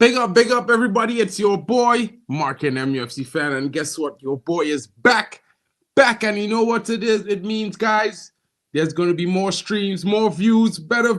Big up, everybody. It's your boy, Mark and MUFC fan. And guess what? Your boy is back. And you know what it is? It means, guys, there's going to be more streams, more views, better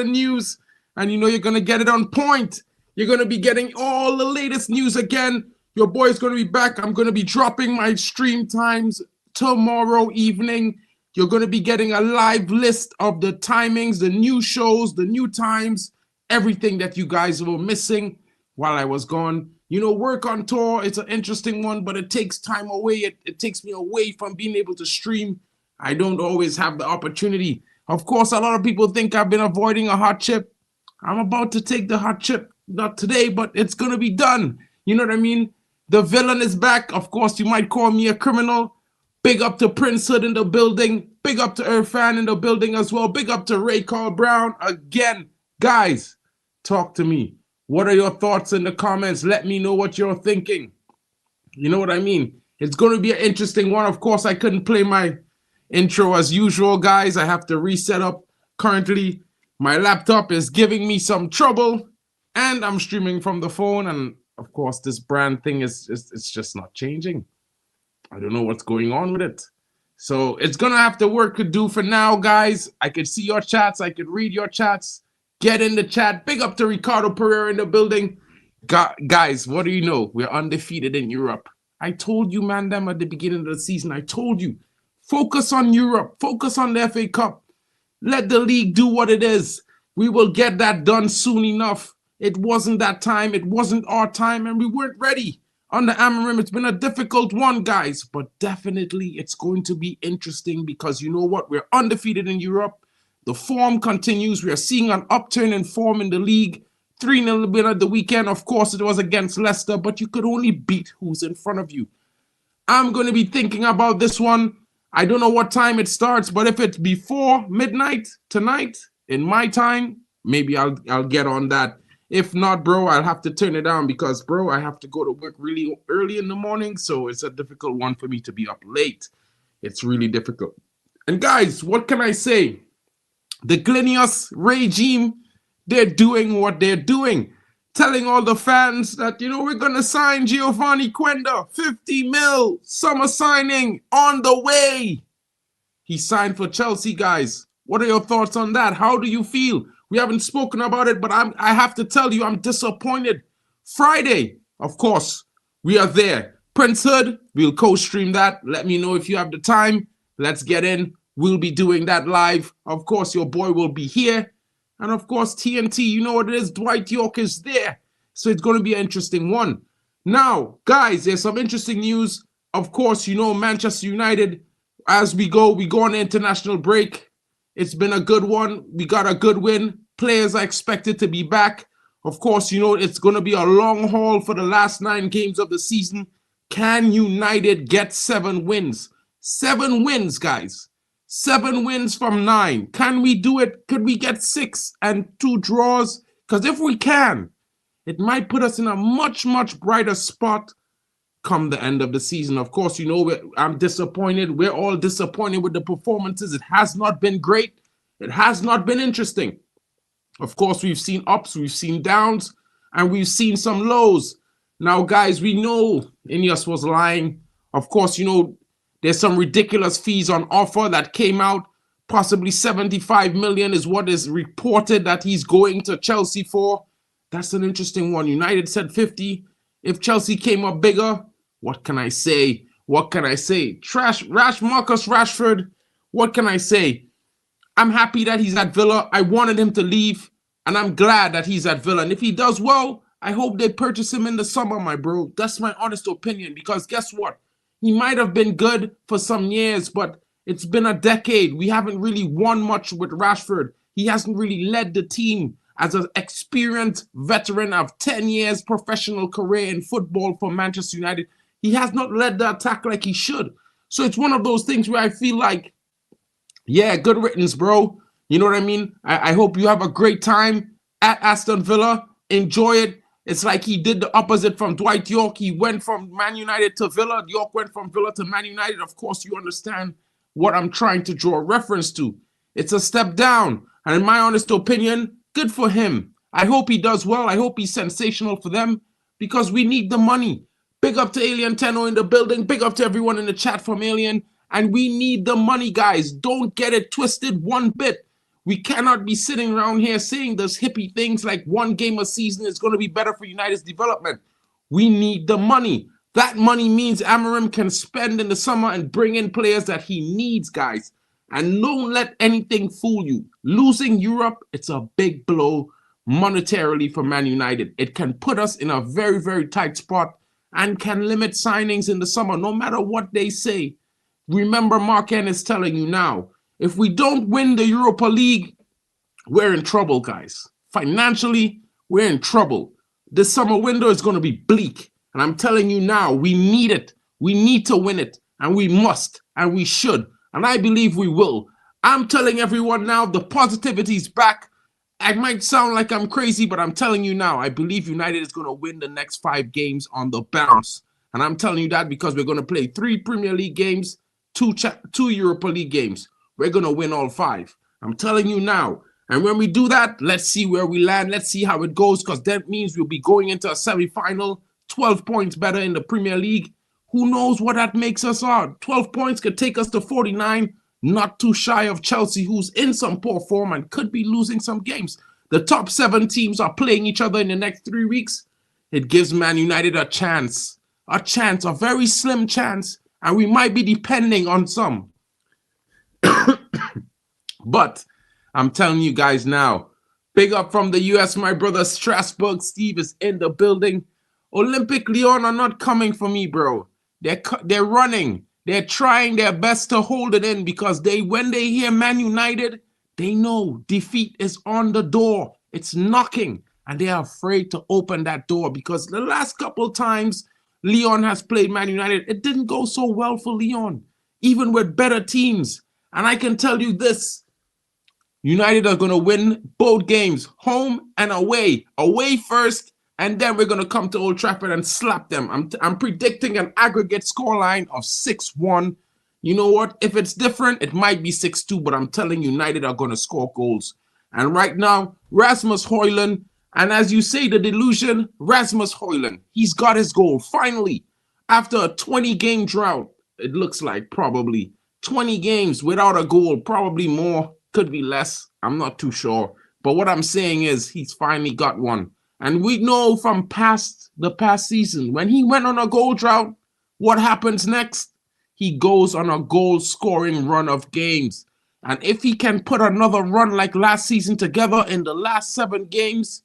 news. And you know you're going to get it on point. You're going to be getting all the latest news again. Your boy is going to be back. I'm going to be dropping my stream times tomorrow evening. You're going to be getting a live list of the timings, the new shows, the new times, everything that you guys were missing while I was gone. You know, work on tour, it's an interesting one, but it takes time away. It takes me away from being able to stream. I don't always have the opportunity. Of course, a lot of people think I've been avoiding a hot chip. I'm about to take the hot chip, not today, but it's going to be done. You know what I mean? The villain is back. Of course, you might call me a criminal. Big up to Prince Hood in the building. Big up to Irfan in the building as well. Big up to Ray Carl Brown again. Guys, talk to me. What are your thoughts in the comments? Let me know what you're thinking. You know what I mean? It's going to be an interesting one. Of course, I couldn't play my intro as usual, guys. I have to reset up. Currently, my laptop is giving me some trouble, and I'm streaming from the phone. And of course, this brand thing it's just not changing. I don't know what's going on with it. So it's going to have to work to do for now, guys. I could see your chats. I could read your chats. Get in the chat. Big up to Ricardo Pereira in the building. Guys, what do you know? We're undefeated in Europe. I told you, man, them at the beginning of the season. I told you. Focus on Europe. Focus on the FA Cup. Let the league do what it is. We will get that done soon enough. It wasn't that time. It wasn't our time, and we weren't ready. On the Amarim, it's been a difficult one, guys, but definitely it's going to be interesting because you know what? We're undefeated in Europe. The form continues. We are seeing an upturn in form in the league. 3-0 win at the weekend. Of course, it was against Leicester, but you could only beat who's in front of you. I'm going to be thinking about this one. I don't know what time it starts, but if it's before midnight tonight, in my time, maybe I'll get on that. If not, bro, I'll have to turn it down because, bro, I have to go to work really early in the morning, so it's a difficult one for me to be up late. It's really difficult. And guys, what can I say? The Glinius regime, they're doing what they're doing. Telling all the fans that, you know, we're going to sign Giovanni Quenda, 50 mil, summer signing on the way. He signed for Chelsea, guys. What are your thoughts on that? How do you feel? We haven't spoken about it, but I have to tell you, I'm disappointed. Friday, of course, we are there. Prince Hood, we'll co-stream that. Let me know if you have the time. Let's get in. We'll be doing that live. Of course, your boy will be here. And of course, TNT, you know what it is. Dwight York is there. So it's going to be an interesting one. Now, guys, there's some interesting news. Of course, you know, Manchester United, as we go on international break. It's been a good one. We got a good win. Players are expected to be back. Of course, you know, it's going to be a long haul for the last 9 games of the season. Can United get 7 wins? 7 wins, guys. 7 wins from 9. Can we do it? Could we get 6 and 2 draws? Because if we can, it might put us in a much, much brighter spot come the end of the season. Of course, you know, I'm disappointed. We're all disappointed with the performances. It has not been great. It has not been interesting. Of course, we've seen ups, we've seen downs, and we've seen some lows. Now, guys, we know Ineos was lying. Of course, you know, there's some ridiculous fees on offer that came out. Possibly 75 million is what is reported that he's going to Chelsea for. That's an interesting one. United said 50. If Chelsea came up bigger, what can I say? What can I say? Marcus Rashford, what can I say? I'm happy that he's at Villa. I wanted him to leave, and I'm glad that he's at Villa. And if he does well, I hope they purchase him in the summer, my bro. That's my honest opinion, because guess what? He might have been good for some years, but it's been a decade. We haven't really won much with Rashford. He hasn't really led the team as an experienced veteran of 10 years professional career in football for Manchester United. He has not led the attack like he should. So it's one of those things where I feel like, yeah, good riddance, bro. You know what I mean? I hope you have a great time at Aston Villa. Enjoy it. It's like he did the opposite from Dwight York. He went from Man United to Villa. York went from Villa to Man United. Of course, you understand what I'm trying to draw reference to. It's a step down. And in my honest opinion, good for him. I hope he does well. I hope he's sensational for them because we need the money. Big up to Alien Tenno in the building. Big up to everyone in the chat from Alien. And we need the money, guys. Don't get it twisted one bit. We cannot be sitting around here saying those hippie things like one game a season is going to be better for United's development. We need the money. That money means Amorim can spend in the summer and bring in players that he needs, guys. And don't let anything fool you. Losing Europe, it's a big blow monetarily for Man United. It can put us in a very, very tight spot and can limit signings in the summer, no matter what they say. Remember, Mark N is telling you now, if we don't win the Europa League, we're in trouble, guys. Financially, we're in trouble. This summer window is going to be bleak. And I'm telling you now, we need it. We need to win it. And we must. And we should. And I believe we will. I'm telling everyone now, the positivity is back. I might sound like I'm crazy, but I'm telling you now, I believe United is going to win the next 5 games on the bounce. And I'm telling you that because we're going to play 3 Premier League games, 2 Europa League games. We're going to win all 5. I'm telling you now. And when we do that, let's see where we land. Let's see how it goes, because that means we'll be going into a semi-final, 12 points better in the Premier League. Who knows what that makes us on? 12 points could take us to 49, not too shy of Chelsea, who's in some poor form and could be losing some games. The top 7 teams are playing each other in the next 3 weeks. It gives Man United a chance, a very slim chance, and we might be depending on some. But I'm telling you guys now, big up from the US, my brother Strasbourg Steve is in the building. Olympic Lyon are not coming for me, bro. They're running. They're trying their best to hold it in because when they hear Man United, they know defeat is on the door. It's knocking, and they are afraid to open that door because the last couple times Lyon has played Man United, it didn't go so well for Lyon, even with better teams. And I can tell you this, United are going to win both games, home and away. Away first, and then we're going to come to Old Trafford and slap them. I'm predicting an aggregate scoreline of 6-1. You know what? If it's different, it might be 6-2, but I'm telling you, United are going to score goals. And right now, Rasmus Højlund, and as you say, the delusion, Rasmus Højlund, he's got his goal, finally. After a 20-game drought, it looks like probably 20 games without a goal, probably more. Could be less. I'm not too sure. But what I'm saying is he's finally got one. And we know from the past season, when he went on a goal drought, what happens next? He goes on a goal-scoring run of games. And if he can put another run like last season together in the last 7 games,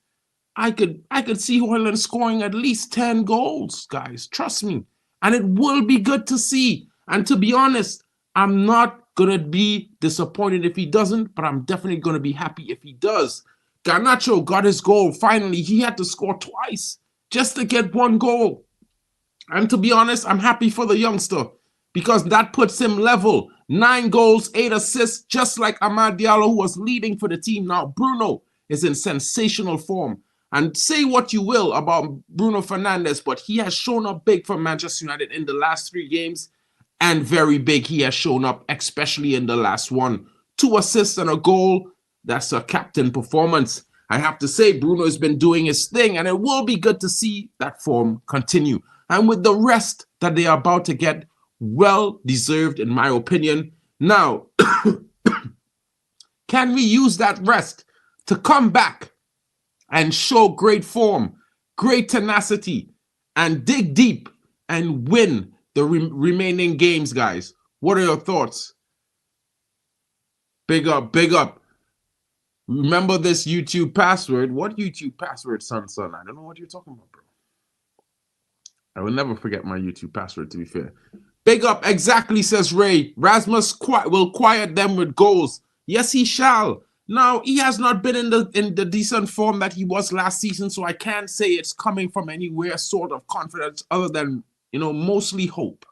I could see Højlund scoring at least 10 goals, guys. Trust me. And it will be good to see. And to be honest, I'm not going to be disappointed if he doesn't, but I'm definitely going to be happy if he does. Garnacho got his goal. Finally, he had to score twice just to get 1 goal. And to be honest, I'm happy for the youngster because that puts him level. 9 goals, 8 assists, just like Amad Diallo, who was leading for the team. Now, Bruno is in sensational form. And say what you will about Bruno Fernandes, but he has shown up big for Manchester United in the last 3 games. And very big he has shown up, especially in the last one. 2 assists and a goal. That's a captain performance. I have to say, Bruno has been doing his thing, and it will be good to see that form continue. And with the rest that they are about to get, well deserved in my opinion. Now, can we use that rest to come back and show great form, great tenacity, and dig deep and win the remaining games, guys? What are your thoughts? Big up, big up. Remember this YouTube password. What YouTube password, son? I don't know what you're talking about, bro. I will never forget my YouTube password, to be fair. Big up, exactly, says Ray. Rasmus will quiet them with goals. Yes, he shall. Now, he has not been in the decent form that he was last season, so I can't say it's coming from anywhere sort of confidence other than, mostly hope.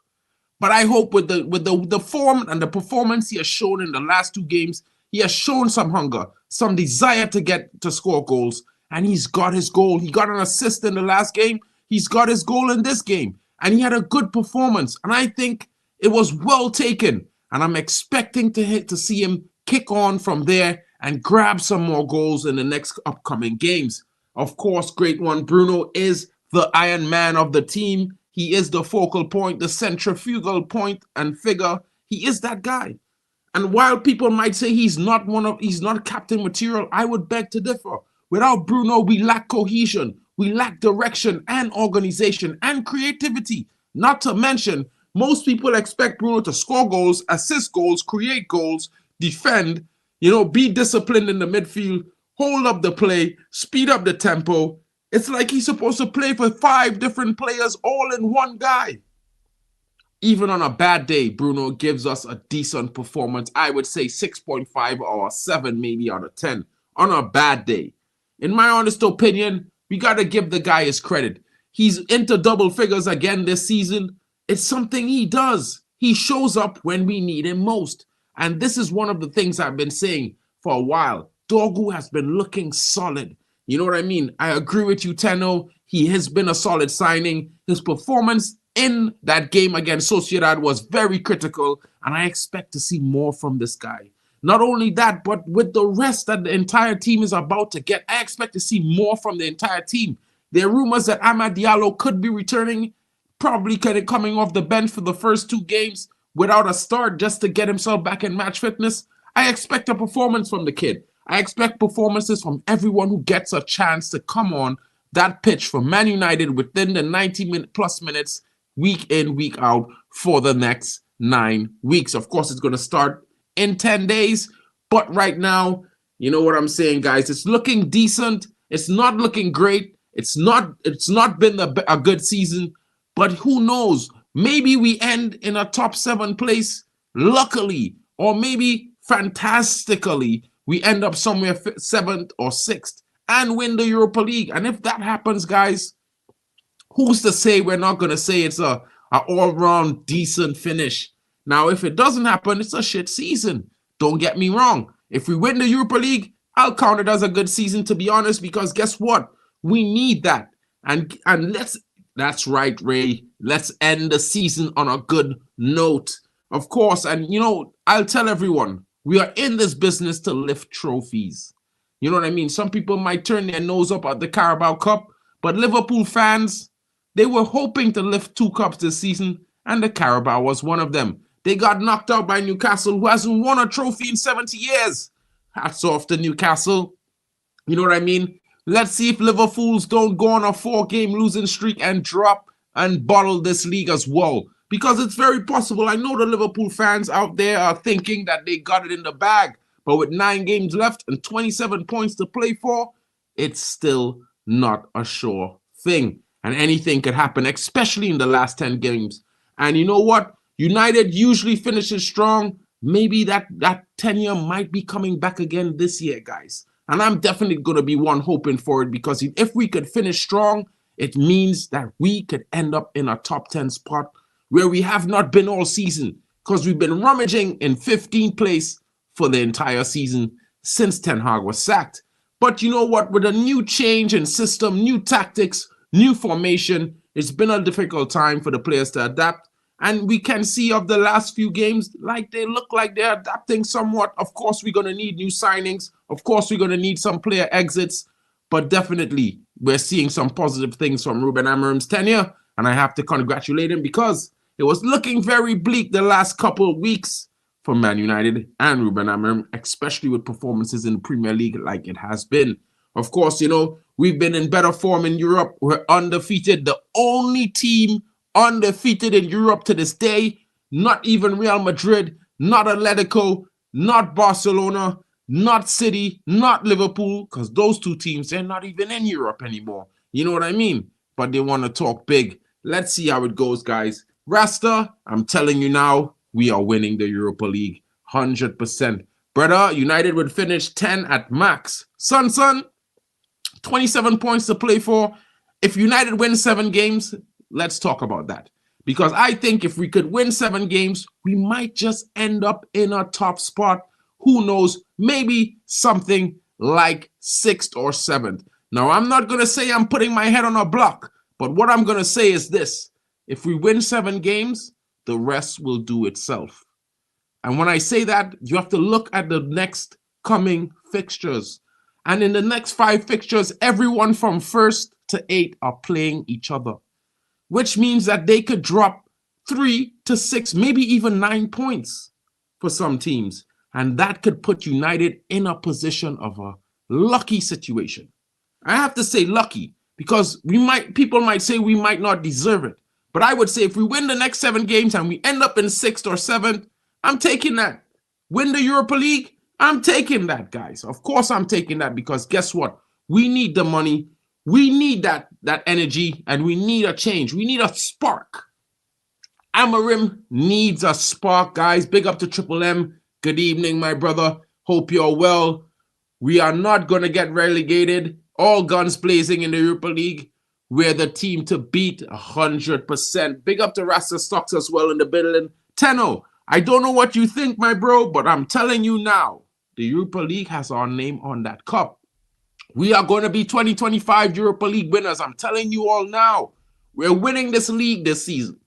But I hope with the form and the performance he has shown in the last 2 games, he has shown some hunger, some desire to score goals, and he's got his goal. He got an assist in the last game. He's got his goal in this game, and he had a good performance, and I think it was well taken, and I'm expecting to see him kick on from there and grab some more goals in the next upcoming games. Of course, great one, Bruno is the Iron Man of the team. He is the focal point, the centrifugal point and figure. He is that guy. And while people might say he's not captain material, I would beg to differ. Without Bruno, we lack cohesion, we lack direction and organization and creativity. Not to mention, most people expect Bruno to score goals, assist goals, create goals, defend, be disciplined in the midfield, hold up the play, speed up the tempo. It's like he's supposed to play for 5 different players all in one guy. Even on a bad day, Bruno gives us a decent performance. I would say 6.5 or 7 maybe out of 10 on a bad day. In my honest opinion, we got to give the guy his credit. He's into double figures again this season. It's something he does. He shows up when we need him most. And this is one of the things I've been saying for a while. Dorgu has been looking solid. You know what I mean? I agree with you, Tenno. He has been a solid signing. His performance in that game against Sociedad was very critical, and I expect to see more from this guy. Not only that, but with the rest that the entire team is about to get, I expect to see more from the entire team. There are rumors that Amad Diallo could be returning, probably coming off the bench for the first 2 games without a start just to get himself back in match fitness. I expect a performance from the kid. I expect performances from everyone who gets a chance to come on that pitch for Man United within the 90-plus minutes, week in, week out for the next 9 weeks. Of course, it's going to start in 10 days. But right now, you know what I'm saying, guys? It's looking decent. It's not looking great. It's not been a good season. But who knows? Maybe we end in a top 7 place, luckily, or maybe fantastically, we end up somewhere 7th or 6th and win the Europa League. And if that happens, guys, who's to say we're not going to say it's a all-round decent finish? Now, if it doesn't happen, it's a shit season. Don't get me wrong. If we win the Europa League, I'll count it as a good season, to be honest, because guess what? We need that. And that's right, Ray. Let's end the season on a good note. Of course, and I'll tell everyone, we are in this business to lift trophies. You know what I mean? Some people might turn their nose up at the Carabao Cup, but Liverpool fans, they were hoping to lift 2 cups this season, and the Carabao was one of them. They got knocked out by Newcastle, who hasn't won a trophy in 70 years. Hats off to Newcastle. You know what I mean? Let's see if Liverpools don't go on a 4-game losing streak and drop and bottle this league as well. Because it's very possible. I know the Liverpool fans out there are thinking that they got it in the bag. But with 9 games left and 27 points to play for, it's still not a sure thing. And anything could happen, especially in the last 10 games. And you know what? United usually finishes strong. Maybe that tenure might be coming back again this year, guys. And I'm definitely going to be one hoping for it, because if we could finish strong, it means that we could end up in a top 10 spot where we have not been all season, because we've been rummaging in 15th place for the entire season since Ten Hag was sacked. But you know what? With a new change in system, new tactics, new formation, it's been a difficult time for the players to adapt. And we can see of the last few games, like they look like they're adapting somewhat. Of course, we're going to need new signings. Of course, we're going to need some player exits. But definitely, we're seeing some positive things from Ruben Amorim's tenure. And I have to congratulate him, because it was looking very bleak the last couple of weeks for Man United and Ruben Amorim, especially with performances in the Premier League like it has been. Of course, we've been in better form in Europe. We're undefeated. The only team undefeated in Europe to this day. Not even Real Madrid, not Atletico, not Barcelona, not City, not Liverpool, because those 2 teams, they're not even in Europe anymore. You know what I mean? But they want to talk big. Let's see how it goes, guys. Rasta, I'm telling you now, we are winning the Europa League 100%. Brother, United would finish 10 at max. Son, 27 points to play for. If United wins 7 games, let's talk about that. Because I think if we could win 7 games, we might just end up in a top spot. Who knows? Maybe something like 6th or 7th. Now, I'm not going to say I'm putting my head on a block, but what I'm going to say is this. If we win 7 games, the rest will do itself. And when I say that, you have to look at the next upcoming fixtures. And in the next 5 fixtures, everyone from 1st to 8 are playing each other, which means that they could drop 3 to 6, maybe even 9 points for some teams. And that could put United in a position of a lucky situation. I have to say lucky because people might say we might not deserve it. But I would say if we win the next 7 games and we end up in 6th or 7th, I'm taking that. Win the Europa League, I'm taking that, guys. Of course I'm taking that because guess what? We need the money. We need that energy and we need a change. We need a spark. Amorim needs a spark, guys. Big up to Triple M. Good evening, my brother. Hope you're well. We are not going to get relegated. All guns blazing in the Europa League. We're the team to beat 100%. Big up to Rasta Stocks as well in the building. Tenno, I don't know what you think, my bro, but I'm telling you now, the Europa League has our name on that cup. We are going to be 2025 Europa League winners. I'm telling you all now. We're winning this league this season.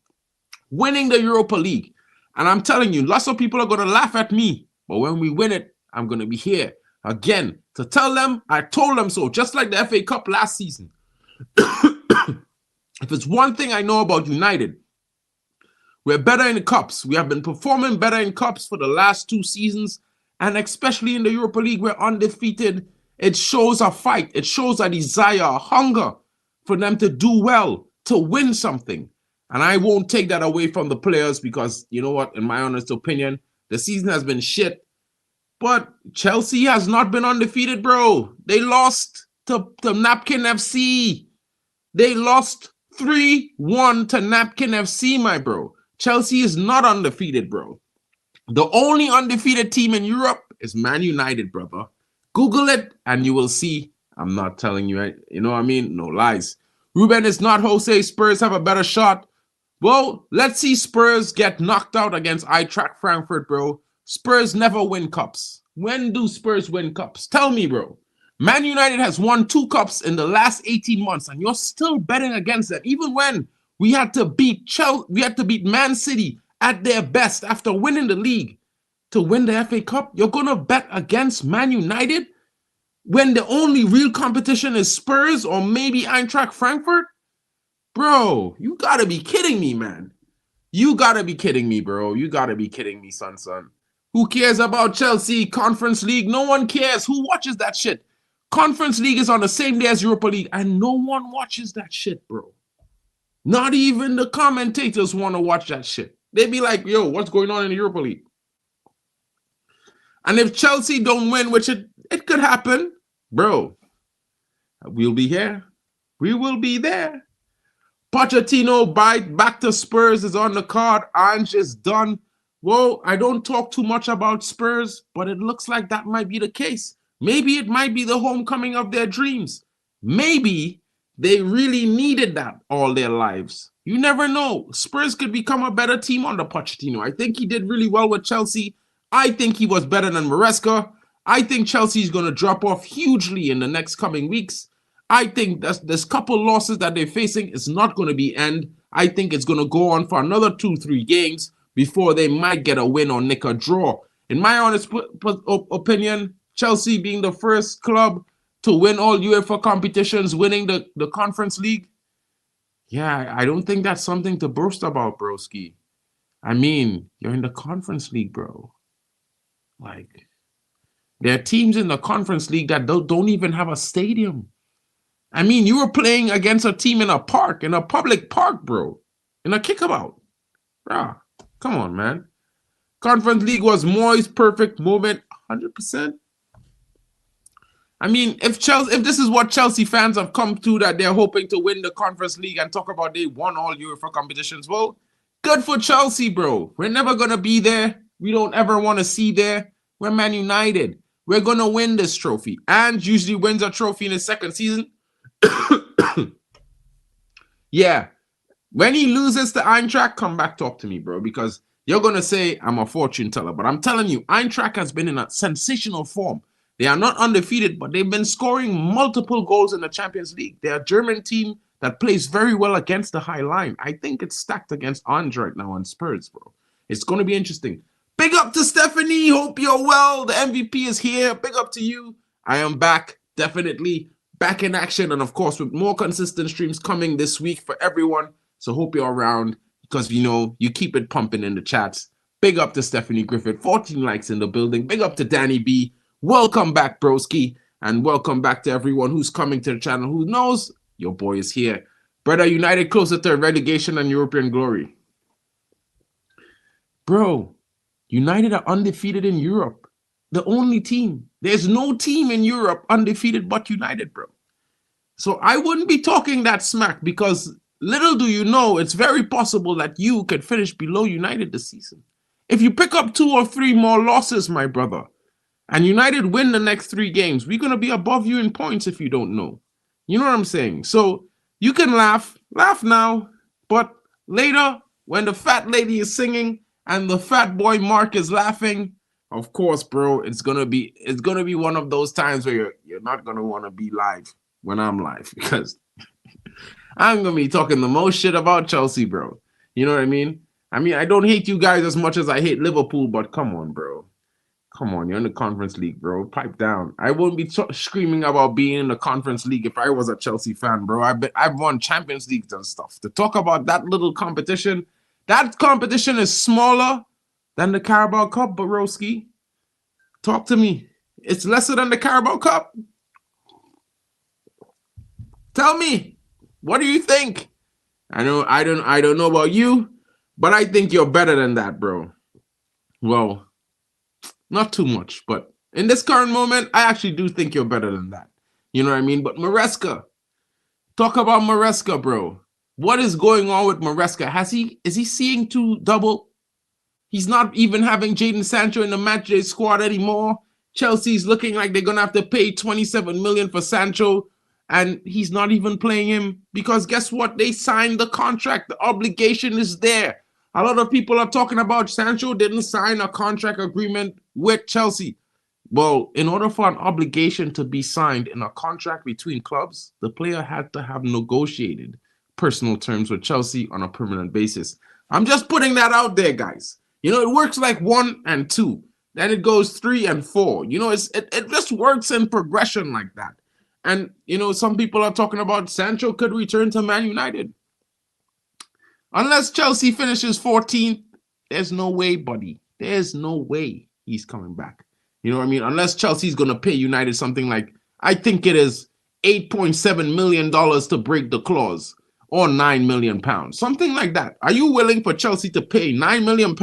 Winning the Europa League. And I'm telling you, lots of people are going to laugh at me. But when we win it, I'm going to be here again to tell them I told them so. Just like the FA Cup last season. If it's one thing I know about United, we're better in the cups. We have been performing better in cups for the last 2 seasons. And especially in the Europa League, we're undefeated. It shows a fight. It shows a desire, a hunger for them to do well, to win something. And I won't take that away from the players because, you know what, in my honest opinion, the season has been shit. But Chelsea has not been undefeated, bro. They lost to Napkin FC. They lost 3-1 to Napkin FC, my bro. Chelsea is not undefeated, bro. The only undefeated team in Europe is Man United, brother. Google it and you will see. I'm not telling you, you know what I mean? No lies. Ruben is not Jose. Spurs have a better shot. Well, let's see Spurs get knocked out against Eintracht Frankfurt, bro. Spurs never win cups. When do Spurs win cups? Tell me, bro. Man United has won 2 cups in the last 18 months, and you're still betting against that. Even when we had to beat Man City at their best after winning the league to win the FA Cup, you're going to bet against Man United when the only real competition is Spurs or maybe Eintracht Frankfurt? Bro, you got to be kidding me, man. You got to be kidding me, bro. You got to be kidding me, son. Who cares about Chelsea? Conference League? No one cares. Who watches that shit? Conference League is on the same day as Europa League, and no one watches that shit, bro. Not even the commentators want to watch that shit. They be like, yo, what's going on in the Europa League? And if Chelsea don't win, which it could happen, bro, we'll be here. We will be there. Pochettino back to Spurs is on the card. Ange is done. Well, I don't talk too much about Spurs, but it looks like that might be the case. Maybe it might be the homecoming of their dreams. Maybe they really needed that all their lives. You never know. Spurs could become a better team under Pochettino. I think he did really well with Chelsea. I think he was better than Maresca. I think Chelsea is going to drop off hugely in the next coming weeks. I think this couple losses that they're facing is not going to be end. I think it's going to go on for another 2-3 games before they might get a win or nick a draw. In my honest opinion, Chelsea being the first club to win all UEFA competitions, winning the Conference League, yeah, I don't think that's something to boast about, broski. I mean, you're in the Conference League, bro. Like, there are teams in the Conference League that don't even have a stadium. I mean, you were playing against a team in a park, in a public park, bro. In a kickabout. Bruh, come on, man. Conference League was Moyes' perfect moment, 100%. I mean, if this is what Chelsea fans have come to, that they're hoping to win the Conference League and talk about they won all UEFA competitions, well, good for Chelsea, bro. We're never going to be there. We don't ever want to see there. We're Man United. We're going to win this trophy. And usually wins a trophy in his second season. Yeah. When he loses to Eintracht, come back talk to me, bro, because you're going to say I'm a fortune teller. But I'm telling you, Eintracht has been in a sensational form. They are not undefeated, but they've been scoring multiple goals in the Champions League. They're a German team that plays very well against the high line. I think it's stacked against Ange right now on Spurs, bro. It's going to be interesting. Big up to Stephanie. Hope you're well. The MVP is here. Big up to you. I am back. Definitely back in action. And of course, with more consistent streams coming this week for everyone. So hope you're around because, you keep it pumping in the chats. Big up to Stephanie Griffith. 14 likes in the building. Big up to Danny B. Welcome back, broski. And welcome back to everyone who's coming to the channel who knows your boy is here. Brother, United closer to relegation and European glory. Bro, United are undefeated in Europe. The only team. There's no team in Europe undefeated but United, bro. So I wouldn't be talking that smack because little do you know, it's very possible that you could finish below United this season. If you pick up 2 or 3 more losses, my brother, and United win the next 3 games, we're going to be above you in points if you don't know. You know what I'm saying? So you can laugh now, but later when the fat lady is singing and the fat boy Mark is laughing, of course, bro, it's gonna be one of those times where you're not gonna want to be live when I'm live because I'm gonna be talking the most shit about Chelsea, bro. You know what I mean? I don't hate you guys as much as I hate Liverpool, but come on, bro. Come on, you're in the Conference League, bro. Pipe down. I wouldn't be screaming about being in the Conference League if I was a Chelsea fan, bro. I've won Champions Leagues and stuff. To talk about that little competition, that competition is smaller than the Carabao Cup, Borowski. Talk to me. It's lesser than the Carabao Cup. Tell me, what do you think? I don't know about you, but I think you're better than that, bro. Well, not too much, but in this current moment, I actually do think you're better than that. You know what I mean? But Maresca, talk about Maresca, bro. What is going on with Maresca? Is he seeing 2 double? He's not even having Jadon Sancho in the matchday squad anymore. Chelsea's looking like they're gonna have to pay 27 million for Sancho, and he's not even playing him because guess what? They signed the contract. The obligation is there. A lot of people are talking about Sancho didn't sign a contract agreement with Chelsea. Well, in order for an obligation to be signed in a contract between clubs, the player had to have negotiated personal terms with Chelsea on a permanent basis. I'm just putting that out there, guys. It works like 1 and 2. Then it goes 3 and 4. It just works in progression like that. And, some people are talking about Sancho could return to Man United. Unless Chelsea finishes 14th, there's no way, buddy. There's no way he's coming back. You know what I mean? Unless Chelsea's going to pay United something like, I think it is $8.7 million to break the clause, or £9 million. Something like that. Are you willing for Chelsea to pay £9 million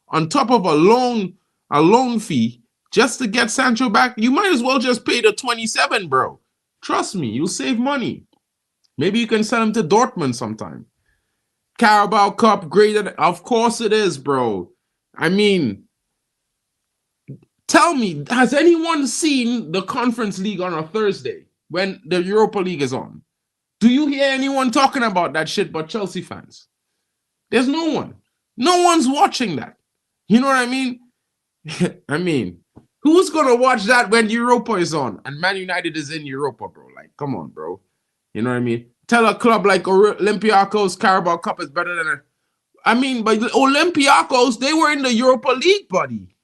on top of a loan fee just to get Sancho back? You might as well just pay the 27, bro. Trust me, you'll save money. Maybe you can sell him to Dortmund sometime. Carabao Cup graded, of course it is, bro. Tell me, has anyone seen the Conference League on a Thursday when the Europa League is on? Do you hear anyone talking about that shit but Chelsea fans? There's no one. No one's watching that. You know what I mean? Who's going to watch that when Europa is on and Man United is in Europa, bro? Like, come on, bro. You know what I mean? Tell a club like Olympiacos Carabao Cup is better than but Olympiacos, they were in the Europa League, buddy.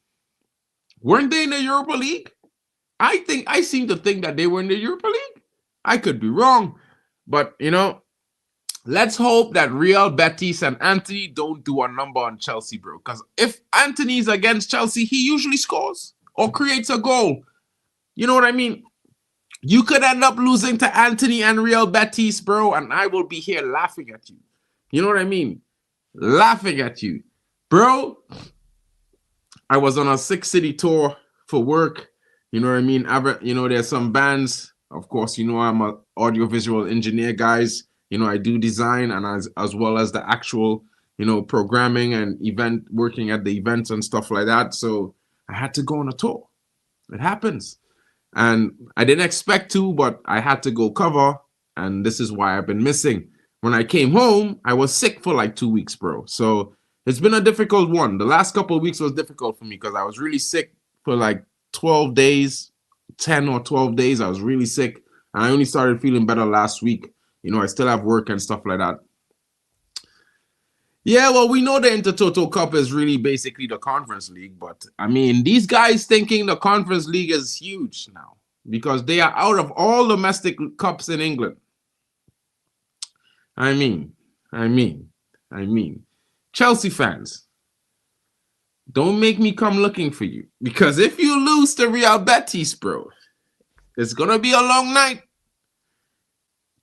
Weren't they in the Europa League? I seem to think that they were in the Europa League. I could be wrong. But, let's hope that Real Betis and Anthony don't do a number on Chelsea, bro. Because if Anthony's against Chelsea, he usually scores or creates a goal. You know what I mean? You could end up losing to Anthony and Real Betis, bro, and I will be here laughing at you. You know what I mean? Laughing at you. Bro, I was on a 6-city tour for work. You know what I mean? There's some bands. Of course, I'm an audiovisual engineer, guys. I do design and as well as the actual, programming and event, working at the events and stuff like that. So I had to go on a tour. It happens. And I didn't expect to, but I had to go cover. And this is why I've been missing. When I came home, I was sick for like 2 weeks, bro. So it's been a difficult one. The last couple of weeks was difficult for me because I was really sick for like 12 days, 10 or 12 days. I was really sick. And I only started feeling better last week. I still have work and stuff like that. Yeah, well, we know the Intertoto Cup is really basically the Conference League, but I mean, these guys thinking the Conference League is huge now because they are out of all domestic cups in England. I mean, I mean, I mean, Chelsea fans, don't make me come looking for you because if you lose to Real Betis, bro, it's gonna be a long night.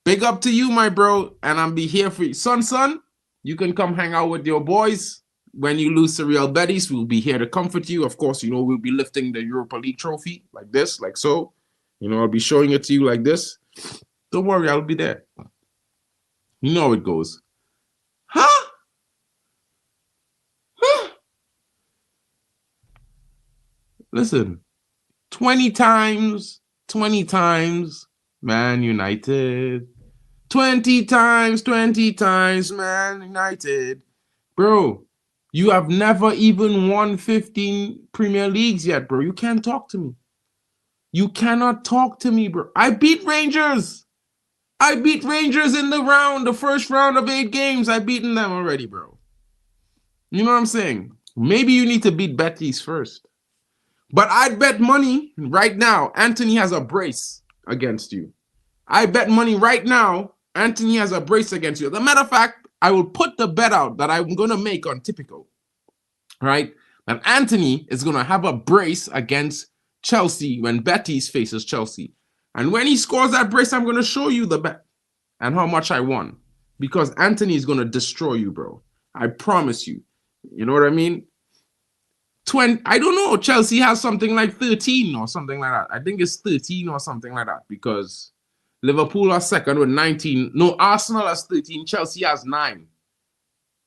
Big up to you, my bro, and I'll be here for you. Son, you can come hang out with your boys. When you lose to Real Betis, we'll be here to comfort you. Of course, you know, we'll be lifting the Europa League trophy like this, like so. You know, I'll be showing it to you like this. Don't worry, I'll be there. You know how it goes. Huh? Listen, 20 times, Man United. 20 times, Man United. Bro, you have never even won 15 Premier Leagues yet, bro. You can't talk to me. You cannot talk to me, bro. I beat Rangers. I beat Rangers in the first round of 8 games. I've beaten them already, bro. You know what I'm saying? Maybe you need to beat Betis first. But I'd bet money right now, Anthony has a brace against you. I bet money right now, Anthony has a brace against you. As a matter of fact, I will put the bet out that I'm going to make on Typical, right? That Anthony is going to have a brace against Chelsea when Betis faces Chelsea. And when he scores that brace, I'm going to show you the bet and how much I won. Because Anthony is going to destroy you, bro. I promise you. You know what I mean? 20, I don't know. Chelsea has something like 13 or something like that. I think it's 13 or something like that because Liverpool are second with 19. No, Arsenal has 13. Chelsea has 9.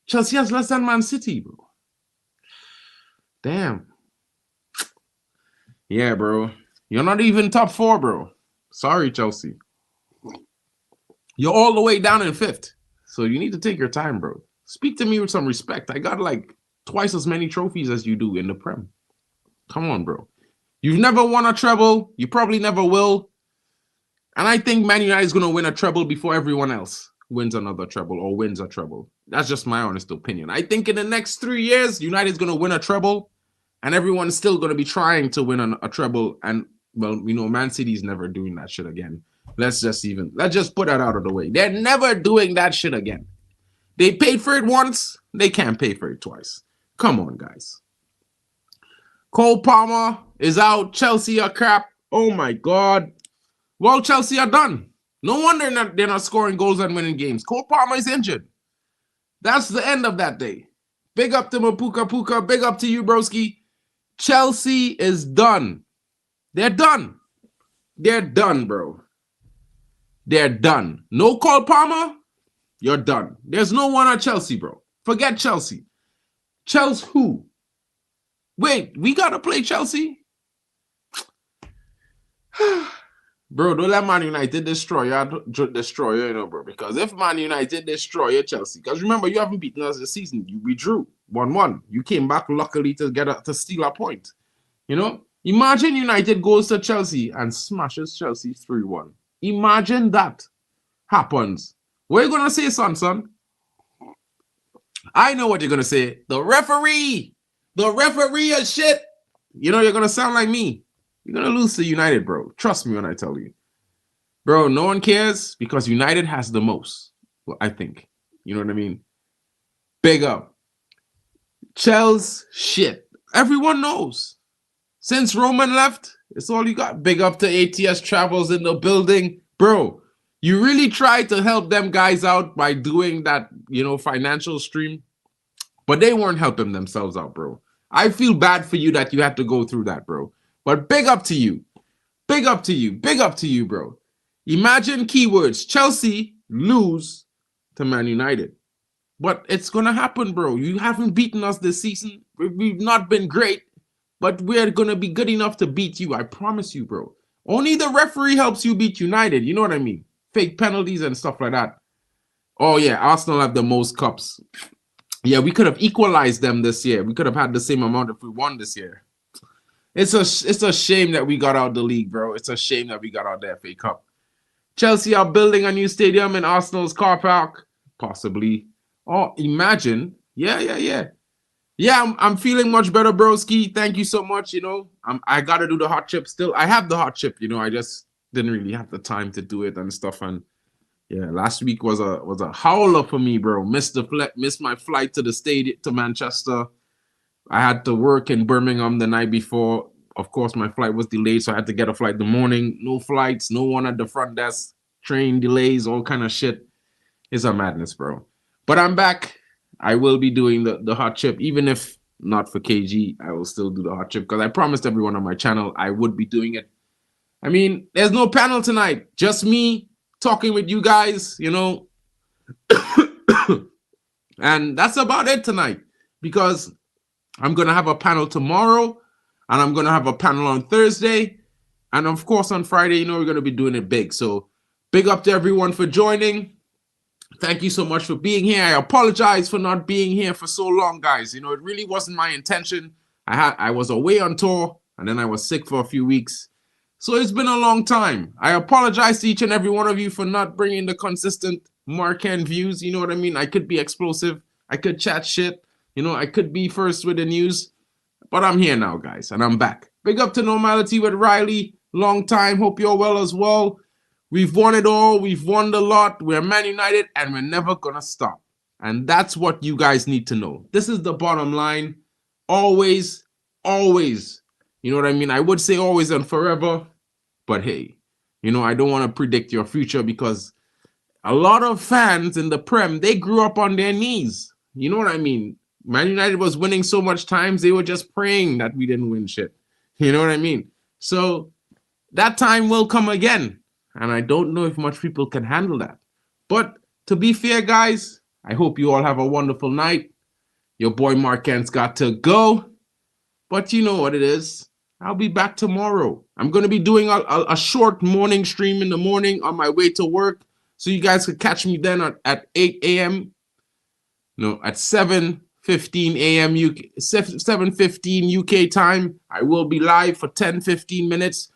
Chelsea has less than Man City, bro. Damn. Yeah, bro. You're not even top 4, bro. Sorry, Chelsea. You're all the way down in 5th. So you need to take your time, bro. Speak to me with some respect. I got like twice as many trophies as you do in the Prem. Come on, bro. You've never won a treble. You probably never will. And I think Man United is going to win a treble before everyone else wins another treble or wins a treble. That's just my honest opinion. I think in the next 3 years, United is going to win a treble and everyone's still going to be trying to win a treble. And, well, you know, Man City's never doing that shit again. Let's just put that out of the way. They're never doing that shit again. They paid for it once. They can't pay for it twice. Come on, guys. Cole Palmer is out. Chelsea are crap. Oh, my God. Well, Chelsea are done. No wonder they're not scoring goals and winning games. Cole Palmer is injured. That's the end of that day. Big up to Mapuka Puka. Big up to you, broski. Chelsea is done. They're done. They're done, bro. They're done. No Cole Palmer, you're done. There's no one at Chelsea, bro. Forget Chelsea. Chelsea who? Wait, we got to play Chelsea? Bro, don't let Man United destroy you, you know, bro. Because if Man United destroy you, Chelsea, because remember, you haven't beaten us this season. We drew 1-1. You came back luckily to steal a point. You know? Imagine United goes to Chelsea and smashes Chelsea 3-1. Imagine that happens. What are you going to say, son? I know what you're going to say. The referee is shit. You know, you're going to sound like me. You're going to lose to United, bro. Trust me when I tell you. Bro, no one cares because United has the most. Well, I think. You know what I mean? Big up. Chelsea, shit. Everyone knows. Since Roman left, it's all you got. Big up to ATS Travels in the building. Bro, you really tried to help them guys out by doing that, you know, financial stream. But they weren't helping themselves out, bro. I feel bad for you that you had to go through that, bro. But big up to you. Big up to you. Big up to you, bro. Imagine keywords. Chelsea lose to Man United. But it's going to happen, bro. You haven't beaten us this season. We've not been great. But we're going to be good enough to beat you. I promise you, bro. Only the referee helps you beat United. You know what I mean? Fake penalties and stuff like that. Oh, yeah. Arsenal have the most cups. Yeah, we could have equalized them this year. We could have had the same amount if we won this year. It's a shame that we got out the league, bro. It's a shame that we got out the FA Cup. Chelsea are building a new stadium in Arsenal's car park. Possibly. Oh, imagine Yeah, I'm feeling much better, broski. Thank you so much. I gotta do the hot chip still. I have the hot chip, I just didn't really have the time to do it and stuff. And yeah, last week was a howler for me, bro. Missed my flight to the stadium to Manchester. I had to work in Birmingham the night before. Of course, my flight was delayed, so I had to get a flight the morning. No flights, no one at the front desk, train delays, all kind of shit. It's a madness, bro. But I'm back. I will be doing the hot chip, even if not for KG. I will still do the hot chip because I promised everyone on my channel I would be doing it. I mean, there's no panel tonight, just me talking with you guys, and that's about it tonight because I'm going to have a panel tomorrow and I'm going to have a panel on Thursday. And of course, on Friday, we're going to be doing it big. So big up to everyone for joining. Thank you so much for being here. I apologize for not being here for so long, guys. It really wasn't my intention. I was away on tour and then I was sick for a few weeks. So it's been a long time. I apologize to each and every one of you for not bringing the consistent Marcan views. You know what I mean? I could be explosive. I could chat shit. I could be first with the news. But I'm here now, guys, and I'm back. Big up to Normality with Riley. Long time. Hope you're well as well. We've won it all. We've won the lot. We're Man United, and we're never going to stop. And that's what you guys need to know. This is the bottom line. Always, always. You know what I mean? I would say always and forever. But hey, I don't want to predict your future because a lot of fans in the Prem, they grew up on their knees. You know what I mean? Man United was winning so much times, they were just praying that we didn't win shit. You know what I mean? So that time will come again. And I don't know if much people can handle that. But to be fair, guys, I hope you all have a wonderful night. Your boy Marcan's got to go. But you know what it is. I'll be back tomorrow. I'm going to be doing a short morning stream in the morning on my way to work. So you guys could catch me then at 8 a.m. No, at 7:15 a.m. UK, 7:15 UK time. I will be live for 10-15 minutes.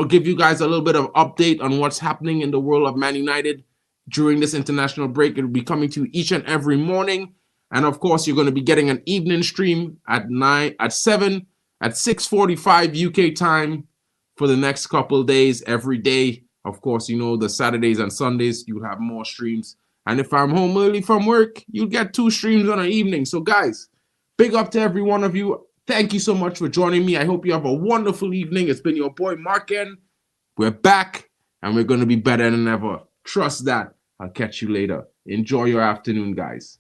Give you guys a little bit of update on what's happening in the world of Man United during this international break. It will be coming to you each and every morning. And of course, you're going to be getting an evening stream at 6:45 UK time for the next couple of days, every day. Of course, the Saturdays and Sundays, you'll have more streams. And if I'm home early from work, you'll get 2 streams on an evening. So guys, big up to every one of you. Thank you so much for joining me. I hope you have a wonderful evening. It's been your boy Marcan. We're back and we're going to be better than ever. Trust that. I'll catch you later. Enjoy your afternoon, guys.